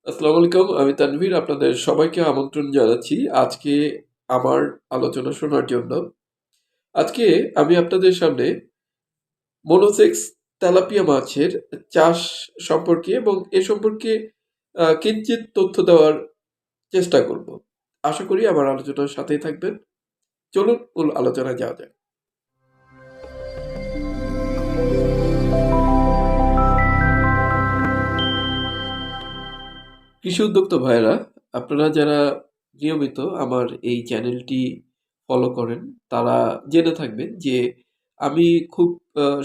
আসসালামু আলাইকুম। আমি তানভীর। আপনাদের সবাইকে আমন্ত্রণ জানাচ্ছি আজকে আমার আলোচনা শোনার জন্য। আজকে আমি আপনাদের সামনে মনোসেক্স তেলাপিয়া মাছের চাষ সম্পর্কে এবং এ সম্পর্কে কিঞ্চিৎ তথ্য দেওয়ার চেষ্টা করব। আশা করি আমার আলোচনার সাথেই থাকবেন। চলুন মূল আলোচনায় যাওয়া যাক। কৃষি উদ্যোক্তা ভাইয়েরা, আপনারা যারা নিয়মিত আমার এই চ্যানেলটি ফলো করেন তারা জেনে থাকবেন যে আমি খুব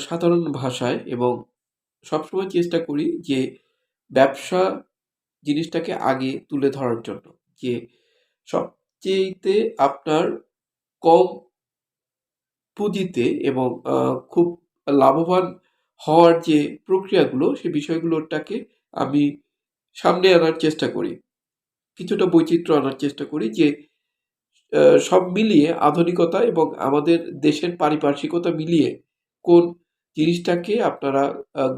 সাধারণ ভাষায় এবং সবসময় চেষ্টা করি যে ব্যবসা জিনিসটাকে আগে তুলে ধরার জন্য, যে সবচেয়েতে আপনার কম পুঁজিতে এবং খুব লাভবান হওয়ার যে প্রক্রিয়াগুলো সে বিষয়গুলোটাকে আমি সামনে আনার চেষ্টা করি। কিছুটা বৈচিত্র্য আনার চেষ্টা করি যে সব মিলিয়ে আধুনিকতা এবং আমাদের দেশের পারিপার্শ্বিকতা মিলিয়ে কোন জিনিসটাকে আপনারা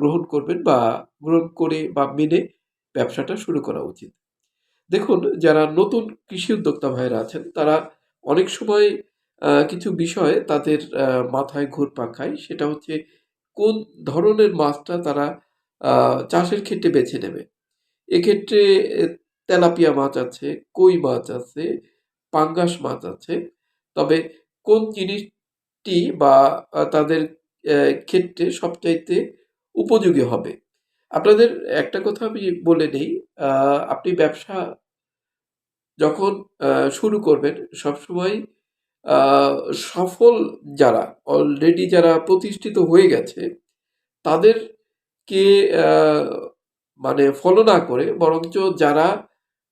গ্রহণ করবেন বা গ্রহণ করে বা মেনে ব্যবসাটা শুরু করা উচিত। দেখুন, যারা নতুন কৃষি উদ্যোক্তা ভাইরা আছেন তারা অনেক সময় কিছু বিষয় তাদের মাথায় ঘুরপাক খায়। সেটা হচ্ছে কোন ধরনের মাছটা তারা চাষের ক্ষেত্রে বেছে নেবে। এক্ষেত্রে এ তেলাপিয়া মাছ আছে, কই মাছ আছে, পাঙ্গাস মাছ আছে। তবে কোন জিনিসটি বা তাদের ক্ষেত্রে সবচাইতে উপযোগী হবে? আপনাদের একটা কথা আমি বলে নেই, আপনি ব্যবসা যখন শুরু করবেন সবসময় আ সফল যারা, অলরেডি যারা প্রতিষ্ঠিত হয়ে গেছে তাদেরকে আ মানে ফলো না করে বরঞ্চ যারা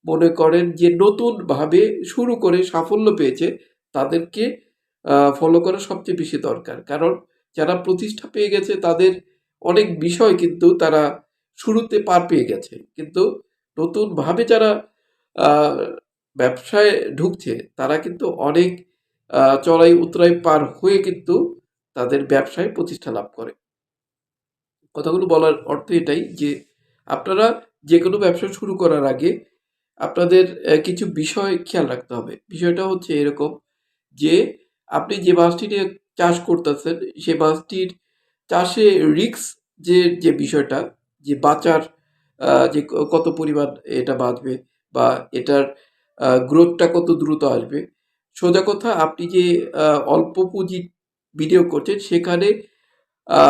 মনে করেন যে নতুনভাবে শুরু করে সাফল্য পেয়েছে তাদেরকে ফলো করা সবচেয়ে বেশি দরকার। কারণ যারা প্রতিষ্ঠা পেয়ে গেছে তাদের অনেক বিষয় কিন্তু তারা শুরুতে পার পেয়ে গেছে। কিন্তু নতুনভাবে যারা আ ব্যবসায় ঢুকছে তারা কিন্তু অনেক চড়াই উতরাই পার হয়ে কিন্তু তাদের ব্যবসায় প্রতিষ্ঠা লাভ করে। কথাগুলো বলার অর্থ এটাই যে আপনারা যেকোনো ব্যবসা শুরু করার আগে আপনাদের কিছু বিষয় খেয়াল রাখতে হবে। বিষয়টা হচ্ছে এরকম যে আপনি যে মাছটি নিয়ে চাষ করতেছেন সে মাছটির চাষে রিস্ক যে বিষয়টা, যে বাঁচার যে কত পরিমাণ এটা বাঁচবে বা এটার গ্রোথটা কত দ্রুত আসবে। সোজা কথা, আপনি যে অল্প পুঁজি বিনিয়োগ করছেন সেখানে আ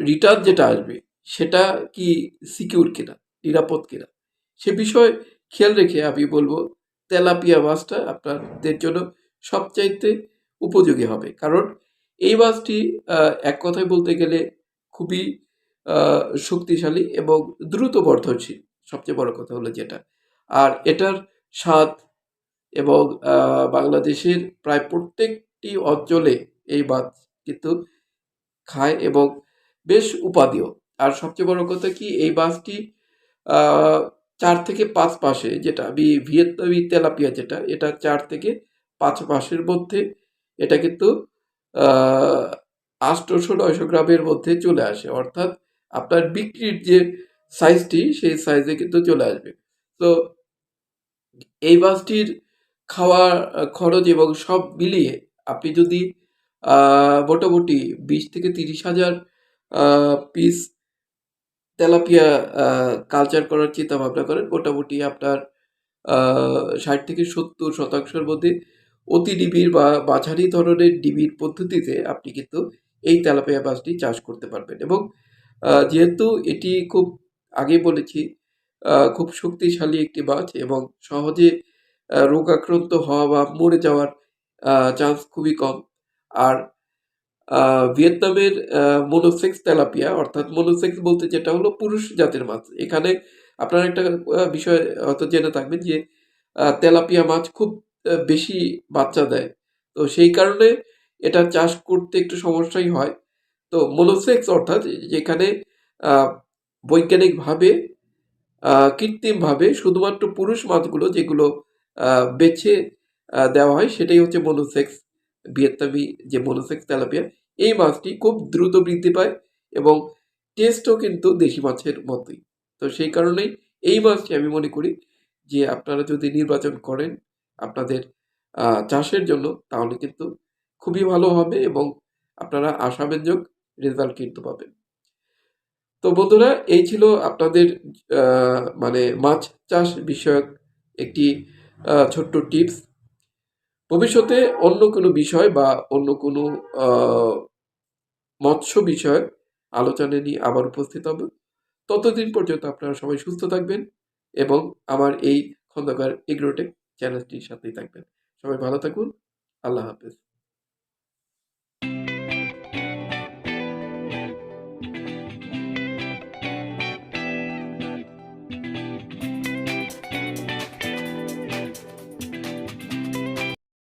রিটার্ন যেটা আসবে সেটা কি সিকিউর কিনা, নিরাপদ কিনা? সে বিষয়ে খেয়াল রেখে আমি বলব তেলাপিয়া মাছটা আপনাদের জন্য সবচাইতে উপযোগী হবে। কারণ এই মাছটি আ এক কথায় বলতে গেলে খুবই আ শক্তিশালী এবং দ্রুত বর্ধনশীল। সবচেয়ে বড় কথা হলো যেটা। আর এটার স্বাদ এবং বাংলাদেশের প্রায় প্রত্যেকটি অঞ্চলে এই মাছ কিন্তু খায় এবং বেশ উপাদেয়। আর সবচেয়ে বড় কথা কি, এই মাছটি আ ৪ থেকে ৫ মাসে, যেটা আমি ভিয়েতনামি তেলাপিয়া যেটা, এটা ৪ থেকে ৫ মাসের মধ্যে এটা কিন্তু আ ৮০০-৯০০ গ্রামের মধ্যে চলে আসে। অর্থাৎ আপনার বিক্রির যে সাইজটি সেই সাইজে কিন্তু চলে আসবে। তো এই মাছটির খাওয়া খরচ এবং সব মিলিয়ে আপনি যদি মোটামুটি ২০ থেকে ৩০,০০০ পিস তেলাপিয়া আ কালচার করার চিন্তাভাবনা করেন, মোটামুটি আপনার আ ৬০ থেকে ৭০% র মধ্যে অতি নিবিড় বা মাঝারি ধরনের নিবিড় পদ্ধতিতে আপনি কিন্তু এই তেলাপিয়া মাছটি চাষ করতে পারবেন এবং যেহেতু এটি খুব, আগেই বলেছি, খুব শক্তিশালী একটি মাছ এবং সহজে রোগাক্রান্ত হওয়া বা মরে যাওয়ার চান্স খুবই কম। আর আ ভিয়েতনামের মনোসেক্স তেলাপিয়া, অর্থাৎ মনোসেক্স বলতে যেটা হলো পুরুষ জাতের মাছ। এখানে আপনারা একটা বিষয় হয়তো জেনে থাকবেন যে তেলাপিয়া মাছ খুব বেশি বাচ্চা দেয়। তো সেই কারণে এটা চাষ করতে একটু সমস্যাই হয়। তো মনোসেক্স অর্থাৎ যেখানে আ বৈজ্ঞানিকভাবে কৃত্রিমভাবে শুধুমাত্র পুরুষ মাছগুলো যেগুলো আ বেছে দেওয়া হয় সেটাই হচ্ছে মনোসেক্স, ভিয়েতনামি যে মনোসেক্স তেলাপিয়া। এই মাছটি খুব দ্রুত বৃদ্ধি পায় এবং টেস্টও কিন্তু দেশি মাছের মতোই। তো সেই কারণেই এই মাছটি আমি মনে করি যে আপনারা যদি নির্বাচন করেন আপনাদের চাষের জন্য তাহলে কিন্তু খুবই ভালো হবে এবং আপনারা আশাব্যঞ্জক রেজাল্ট কিন্তু পাবেন। তো বন্ধুরা এই ছিল আপনাদের মানে মাছ চাষ বিষয়ক একটি ছোট্ট টিপস। ভবিষ্যতে অন্য কোনো বিষয় বা অন্য কোনো আহ, মৎস্য বিষয়ক আলোচনা নিয়ে আবার উপস্থিত হব। ততদিন পর্যন্ত আপনারা সবাই সুস্থ থাকবেন এবং আমার এই খন্দকার এগ্রোটেক চ্যানেলটির সাথেই থাকবেন। সবাই ভালো থাকুন। আল্লাহ হাফেজ।